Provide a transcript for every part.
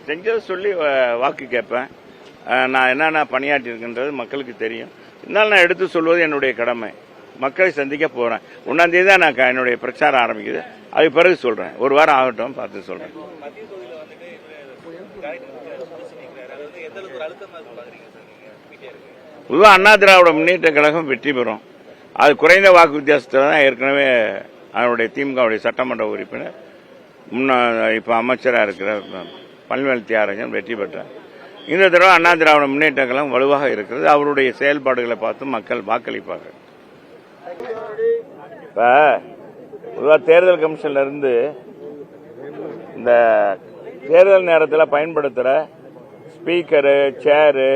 செஞ்சதை சொல்லி வாக்கு கேட்பேன். நான் என்னென்ன பணியாற்றிருக்கின்றது மக்களுக்கு தெரியும். இருந்தாலும் நான் எடுத்து சொல்வது என்னுடைய கடமை. மக்களை சந்திக்க போகிறேன். 1ஆம் தேதி தான் நான் என்னுடைய பிரச்சாரம் ஆரம்பிக்குது. அதுக்கு பிறகு சொல்கிறேன். ஒரு வாரம் ஆகட்டும், பார்த்து சொல்கிறேன். பொதுவாக அண்ணா திராவிட முன்னேற்ற கழகம் வெற்றி பெறும். அது குறைந்த வாக்கு வித்தியாசத்தில் தான் ஏற்கனவே அவருடைய திமுகவுடைய சட்டமன்ற உறுப்பினர் இப்போ அமைச்சராக இருக்கிற பழனிவேல் தியாகராஜன் வெற்றி பெற்றார். இந்த தடவை அண்ணா திராவிட முன்னேற்ற கழகம் வலுவாக இருக்கிறது. அவருடைய செயல்பாடுகளை பார்த்து மக்கள் வாக்களிப்பார்கள். இப்போ பொதுவாக தேர்தல் கமிஷன்ல இருந்து இந்த தேர்தல் நேரத்தில் பயன்படுத்துகிற ஸ்பீக்கரு, சேரு,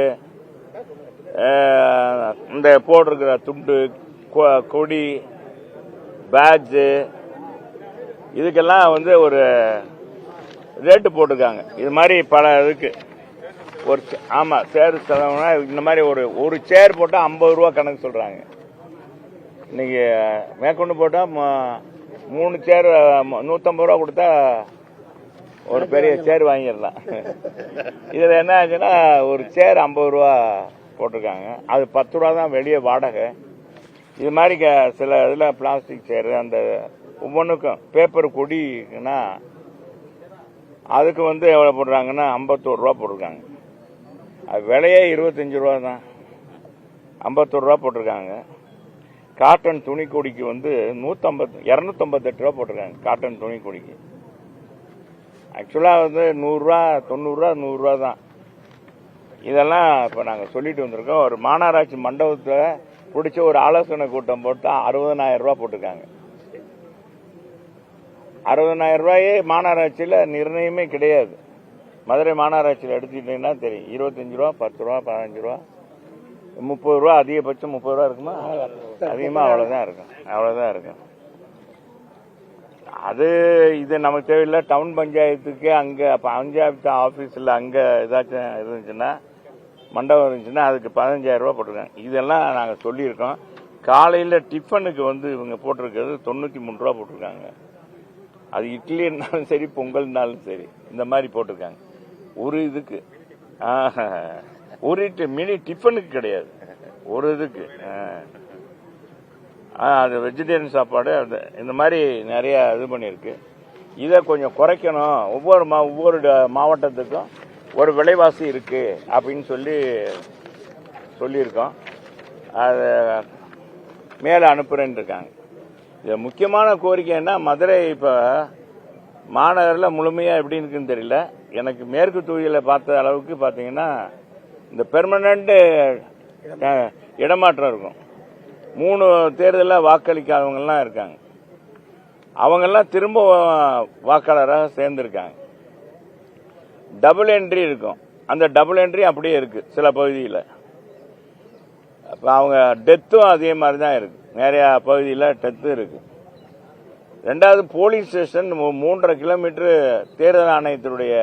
இந்த போட்டிருக்கிற துண்டு, கொடி, பேட்ஜு, இதுக்கெல்லாம் ஒரு ரேட்டு போட்டிருக்காங்க. இது மாதிரி பல இதுக்கு ஒரு ஆமாம் சேர் செலவுனா இந்த மாதிரி ஒரு சேர் போட்டால் 50 ரூபா கணக்கு சொல்கிறாங்க. இன்னைக்கு மேற்கொண்டு போட்டால் 3 சேர் 150 ரூபா கொடுத்தா ஒரு பெரிய சேர் வாங்கிடலாம். இதில் என்ன ஆச்சுன்னா ஒரு சேர் 50 ரூபா போட்டிருக்காங்க. அது 10 ரூபா தான் வெளியே வாடகை. இது மாதிரி சில இதில் பிளாஸ்டிக் சேர், அந்த ஒவ்வொன்றுக்கும் பேப்பர் கொடினா அதுக்கு எவ்வளோ போடுறாங்கன்னா 51 ரூபா போட்டிருக்காங்க. அது விலையே 25 ரூபா தான், 51 ரூபா போட்டிருக்காங்க. காட்டன் துணி கொடிக்கு 258 ரூபா போட்டிருக்காங்க. காட்டன் துணி கொடிக்கு ஆக்சுவலாக 100 ரூபா, 90 ரூபா, 100 ரூபா தான். இதெல்லாம் இப்போ நாங்கள் சொல்லிட்டு வந்திருக்கோம். ஒரு மாநகராட்சி மண்டபத்தில் பிடிச்ச ஒரு ஆலோசனை கூட்டம் போட்டால் 60,000 ரூபா போட்டிருக்காங்க. 60,000 ரூபாயே மாநகராட்சியில் நிர்ணயமே கிடையாது. மதுரை மாநகராட்சியில் எடுத்துக்கிட்டீங்கன்னா தெரியும். 25 ரூபா, 10 ரூபா, 15 ரூபா, 30 ரூபா, அதிகபட்சம் 30 ரூபா இருக்குமா? அதிகமாக அவ்வளோதான் இருக்கும். அது இது நமக்கு தேவையில்லை. டவுன் பஞ்சாயத்துக்கு அங்கே பஞ்சாயத்து ஆஃபீஸில் அங்கே ஏதாச்சும் இருந்துச்சுன்னா, மண்டபம் இருந்துச்சுன்னா அதுக்கு 15,000 ரூபா போட்டிருக்காங்க. இதெல்லாம் நாங்கள் சொல்லியிருக்கோம். காலையில் டிஃபனுக்கு இவங்க போட்டிருக்கிறது 93 ரூபா போட்டிருக்காங்க. அது இட்லி இருந்தாலும் சரி, பொங்கல்னாலும் சரி, இந்த மாதிரி போட்டிருக்காங்க. ஒரு இதுக்கு ஒரு மினி டிஃபனுக்கு கிடையாது, ஒரு இதுக்கு. அது வெஜிடேரியன் சாப்பாடு, அது இந்த மாதிரி நிறைய இது பண்ணியிருக்கு. இதை கொஞ்சம் குறைக்கணும். ஒவ்வொரு மாவட்டத்துக்கும் ஒரு விலைவாசி இருக்கு அப்படின்னு சொல்லியிருக்கோம். அதை மேலே அனுப்புறேன்னு இருக்காங்க. இது முக்கியமான கோரிக்கை என்ன, மதுரை இப்போ மாநகரில் முழுமையாக எப்படி இருக்குன்னு தெரியல. எனக்கு மேற்கு தொகுதியில் பார்த்த அளவுக்கு பார்த்தீங்கன்னா இந்த பெர்மனண்ட் இடமாற்றம் இருக்கும். 3 தேர்தலில் வாக்களிக்காதவங்கெல்லாம் இருக்காங்க. அவங்கெல்லாம் திரும்ப வாக்காளராக சேர்ந்திருக்காங்க. டபுள் என்ட்ரி இருக்கும். அந்த டபுள் என்ட்ரி அப்படியே இருக்கு சில பகுதியில். இப்போ அவங்க டெத்தும் அதே மாதிரி தான் இருக்கு. நிறைய பகுதியில் டெத்து இருக்கு. 2வது போலீஸ் ஸ்டேஷன் 3.5 கிலோமீட்டர் தேர்தல் ஆணையத்தினுடைய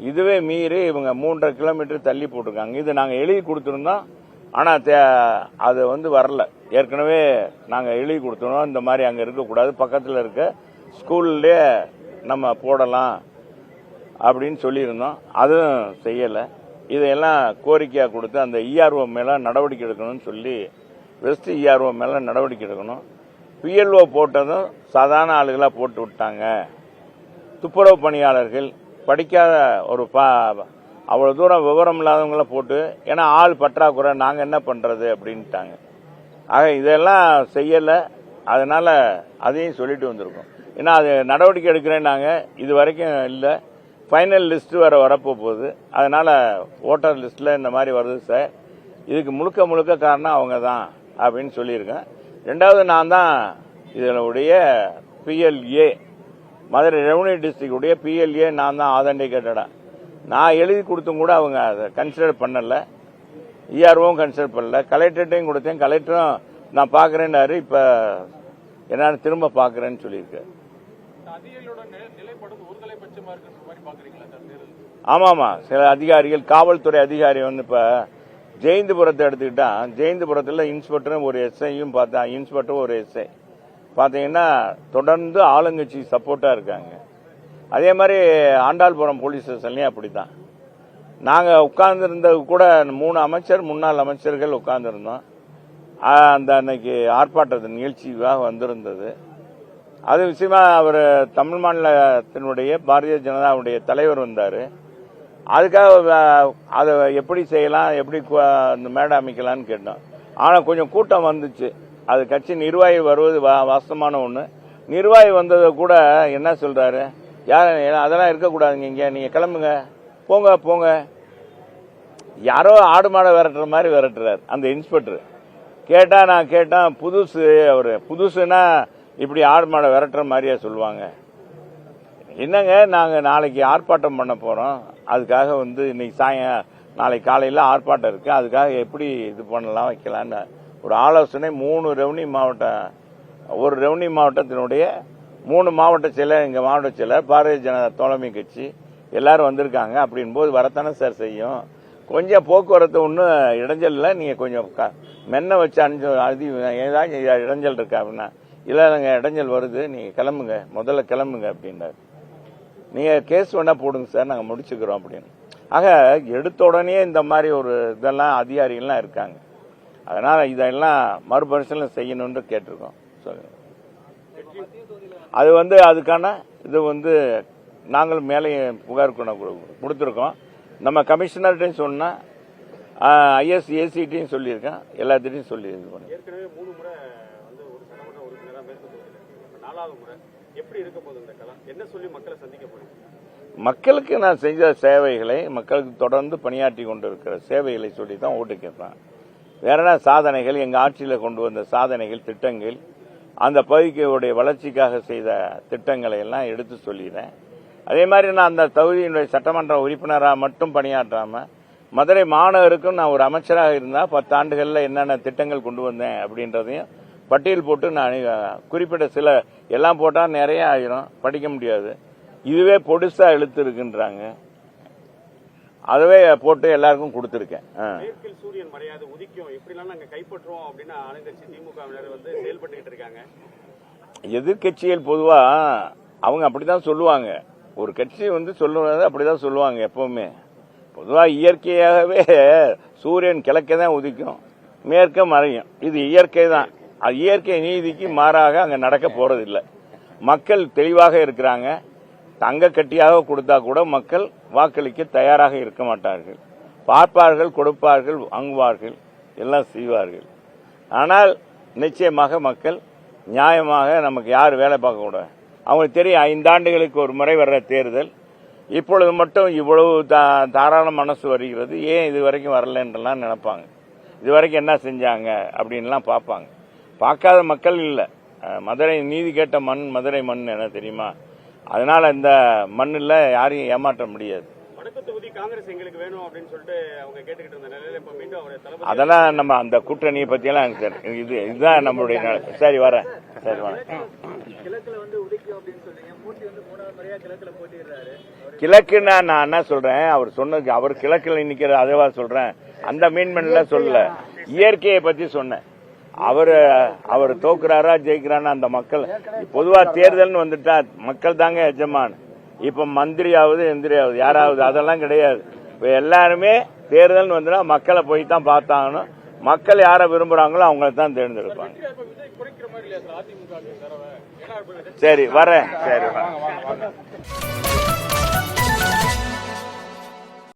இதுவே மீறி இவங்க 3.5 கிலோமீட்டர் தள்ளி போட்டிருக்காங்க. இது நாங்கள் எழுதி கொடுத்துருந்தோம். ஆனால் அது வரல. ஏற்கனவே நாங்கள் எழுதி கொடுத்துருந்தோம். இந்த மாதிரி அங்கே இருக்கக்கூடாது, பக்கத்தில் இருக்க ஸ்கூல்லே நம்ம போடலாம் அப்படின்னு சொல்லியிருந்தோம். அதுவும் செய்யலை. இதையெல்லாம் கோரிக்கையாக கொடுத்து அந்த இஆர்ஓ மேலே நடவடிக்கை எடுக்கணும்னு சொல்லி, வெஸ்ட் இஆர்ஓ மேலே நடவடிக்கை எடுக்கணும். பிஎல்ஓ போட்டதும் சாதாரண ஆளுகளாக போட்டு விட்டாங்க. துப்புரவு பணியாளர்கள், படிக்காத அவ்வளோ தூரம் விவரம் இல்லாதவங்கள போட்டு, ஏன்னா ஆள் பற்றாக்குறை, நாங்கள் என்ன பண்ணுறது அப்படின்ட்டாங்க. ஆக இதெல்லாம் செய்யலை. அதனால் அதையும் சொல்லிட்டு வந்திருக்கோம். ஏன்னா அது நடவடிக்கை எடுக்கிறேன்னாங்க, இது வரைக்கும் இல்லை. ஃபைனல் லிஸ்ட்டு வேறு வரப்போகுது. அதனால் ஓட்டர் லிஸ்ட்டில் இந்த மாதிரி வருது சார், இதுக்கு முழுக்க காரணம் அவங்க தான் அப்படின்னு சொல்லியிருக்கேன். 2வது நான் தான் இதனுடைய பிஎல்ஏ, மதுரை ரெவன்யூ டிஸ்ட்ரிக்டுடைய பிஎல்ஏ நான் தான் ஆதென்டிகேட்டடாக. நான் எழுதி கொடுத்தும் கூட அவங்க அதை கன்சிடர் பண்ணலை. இஆர்ஓவும் கன்சிடர் பண்ணல. கலெக்டர்ட்டையும் கொடுத்தேன். கலெக்டரும் நான் பார்க்குறேன்னாரு. இப்போ என்னன்னு திரும்ப பார்க்குறேன்னு சொல்லியிருக்காரு. ஆமாமா, சில அதிகாரிகள், காவல்துறை அதிகாரி இப்போ ஜெயந்திபுரத்தை எடுத்துக்கிட்டா, ஜெயந்திபுரத்தில் இன்ஸ்பெக்டரும் ஒரு எஸ்ஐயும் பார்த்தா, இன்ஸ்பெக்டரும் ஒரு எஸ்ஐ பார்த்தீங்கன்னா தொடர்ந்து ஆளுங்கட்சி சப்போர்ட்டா இருக்காங்க. அதே மாதிரி ஆண்டாள்புரம் போலீஸ் ஸ்டேஷன்லேயும் அப்படி தான். நாங்கள் உட்கார்ந்துருந்தது கூட 3 அமைச்சர் முன்னாள் அமைச்சர்கள் உட்கார்ந்துருந்தோம். அந்த அன்னைக்கு ஆர்ப்பாட்டத்து நிகழ்ச்சிக்காக வந்திருந்தது. அது விஷயமா அவர் தமிழ் மாநிலத்தினுடைய பாரதிய ஜனதாவுடைய தலைவர் வந்தார். அதுக்காக அதை எப்படி செய்யலாம், எப்படி அந்த மேடை அமைக்கலான்னு கேட்டோம். ஆனால் கொஞ்சம் கூட்டம் வந்துச்சு. அது கட்சி நிர்வாகி வருவது வாஸ்தவமான ஒன்று. நிர்வாகி வந்ததை கூட என்ன சொல்றாரு, யார் அதெல்லாம் இருக்கக்கூடாதுங்க, இங்கே நீங்கள் கிளம்புங்க, போங்க போங்க. யாரோ ஆடு மாடை விரட்டுற மாதிரி விரட்டுறாரு அந்த இன்ஸ்பெக்டர். நான் கேட்டேன் புதுசு, அவர் புதுசுன்னா இப்படி ஆடு மாடை விரட்டுற மாதிரியா சொல்லுவாங்க. என்னங்க, நாங்கள் நாளைக்கு ஆர்ப்பாட்டம் பண்ண போகிறோம், அதுக்காக இன்னைக்கு நாளைக்கு காலையில் ஆர்ப்பாட்டம் இருக்குது, அதுக்காக எப்படி இது பண்ணலாம் வைக்கலான்னு ஒரு ஆலோசனை 3 ரெவன்யூ மாவட்டம், ஒரு ரெவன்யூ மாவட்டத்தினுடைய 3 மாவட்ட செயலர், எங்கள் மாவட்ட செயலர், பாரதிய ஜனதா தோழமை கட்சி எல்லாரும் வந்திருக்காங்க. அப்படின் போது வரத்தானே சார் செய்யும். கொஞ்சம் போக்குவரத்து ஒன்றும் இடைஞ்சல் இல்லை, நீங்கள் கொஞ்சம் மென்ன வச்சு ஏதாவது இடைஞ்சல் இருக்கா அப்படின்னா, இல்லை நாங்கள் இடைஞ்சல் வருது, நீங்கள் கிளம்புங்க, முதல்ல கிளம்புங்க அப்படின்னாரு. நீங்கள் கேஸ் வேணா போடுங்க சார், நாங்கள் முடிச்சுக்கிறோம் அப்படின்னு. ஆக எடுத்த உடனே இந்த மாதிரி ஒரு இதெல்லாம் அதிகாரிகள்லாம் இருக்காங்க. அதனால இதெல்லாம் மறுபரிசீலனை செய்யணும்னு கேட்டிருக்கோம். சொல்லுங்க. அது அதுக்கான இது நாங்கள் மேலே புகார் கொடுத்துருக்கோம். நம்ம கமிஷனர்கிட்டையும் சொன்னா, ஐஎஸ் ஏசிட்டையும் சொல்லியிருக்கேன், எல்லாத்திட்டையும் சொல்லி இது பண்ணி. ஏற்கனவே 3 முறை ஒரு சட்டமன்ற உறுப்பினராக மேற்கொண்டு 4வது முறை எப்படி இருக்க போகுது இந்த களம்? என்ன சொல்லி மக்களை சந்திக்க போறீங்க? மக்களுக்கு நான் செஞ்ச சேவைகளை, மக்களுக்கு தொடர்ந்து பணியாற்றி கொண்டிருக்கிற சேவைகளை சொல்லி தான் ஓட்டு கேட்பேன். வேற என்ன சாதனைகள், எங்கள் ஆட்சியில் கொண்டு வந்த சாதனைகள், திட்டங்கள், அந்த பகுதியுடைய வளர்ச்சிக்காக செய்த திட்டங்களை எல்லாம் எடுத்து சொல்லிடுறேன். அதே மாதிரி நான் அந்த தொகுதியினுடைய சட்டமன்ற உறுப்பினராக மட்டும் பணியாற்றாம, மதுரை மாநகருக்கும் நான் ஒரு அமைச்சராக இருந்தால் 10 ஆண்டுகளில் என்னென்ன திட்டங்கள் கொண்டு வந்தேன் அப்படின்றதையும் பட்டியல் போட்டு நான் குறிப்பிட்ட சில எல்லாம் போட்டால் நிறைய ஆயிரும், படிக்க முடியாது. இதுவே பொடிசா இழுத்து இருக்குன்றாங்க, அதுவே போட்டு எல்லாருக்கும் கொடுத்துருக்கேன். சூரியன் மறையாது உதிக்கும், எப்படிலாம் நாங்கள் கைப்பற்றுவோம் அப்படின்னு ஆளுங்கட்சி திமுகவினர் செயல்பட்டு இருக்காங்க. எதிர்கட்சிகள் பொதுவா அவங்க அப்படிதான் சொல்லுவாங்க. ஒரு கட்சி சொல்லுவது அப்படிதான் சொல்லுவாங்க எப்பவுமே. பொதுவா இயற்கையாகவே சூரியன் கிழக்கே தான் உதிக்கும், மேற்க மறையும். இது இயற்கை தான். அது இயற்கை நீதிக்கு மாறாக அங்க நடக்க போறது இல்லை. மக்கள் தெளிவாக இருக்கிறாங்க. தங்க கட்டியாக கொடுத்தா கூட மக்கள் வாக்களிக்க தயாராக இருக்க மாட்டார்கள். பார்ப்பார்கள், கொடுப்பார்கள், வாங்குவார்கள், எல்லாம் செய்வார்கள். ஆனால் நிச்சயமாக மக்கள் நியாயமாக நமக்கு யார் வேலை பார்க்க கூட அவங்களுக்கு தெரியும். 5 ஆண்டுகளுக்கு ஒரு முறை வர்ற தேர்தல், இப்பொழுது மட்டும் இவ்வளவு தாராள மனசு வருகிறது, ஏன் இது வரைக்கும் வரலன்றலாம் நினைப்பாங்க. இது வரைக்கும் என்ன செஞ்சாங்க அப்படின்லாம் பார்ப்பாங்க. பார்க்காத மக்கள் இல்லை. மதுரை நீதி கேட்ட மண் மதுரை மண் என்ன தெரியுமா? அதனால இந்த மண்ணில் யாரையும் ஏமாற்ற முடியாது. அதெல்லாம் நம்ம அந்த கூட்டணியை பத்தியெல்லாம் இதுதான் நம்மளுடைய. சரி வரேன், சரி வரேன். கிழக்குன்னா நான் என்ன சொல்றேன், அவர் சொன்னது, அவர் கிழக்குல நிக்கிற அதேவா சொல்றேன், அந்த மீன்மன்ல சொல்லல, இயற்கையை பத்தி சொன்னேன். அவர் தோக்குறாரா ஜெயிக்கிறான்னு அந்த மக்கள். பொதுவா தேர்தல்னு வந்துட்டா மக்கள் தாங்க எஜமான். இப்ப மந்திரியாவது எந்திரியாவது யாராவது அதெல்லாம் கிடையாது. இப்ப எல்லாருமே தேர்தல்னு வந்துட்டா மக்களை போய் தான் பார்த்தாங்கன்னு. மக்கள் யாரை விரும்புறாங்களோ அவங்கள தான் தேர்ந்தெடுப்பாங்க. சரி வரேன், சரி வரேன்.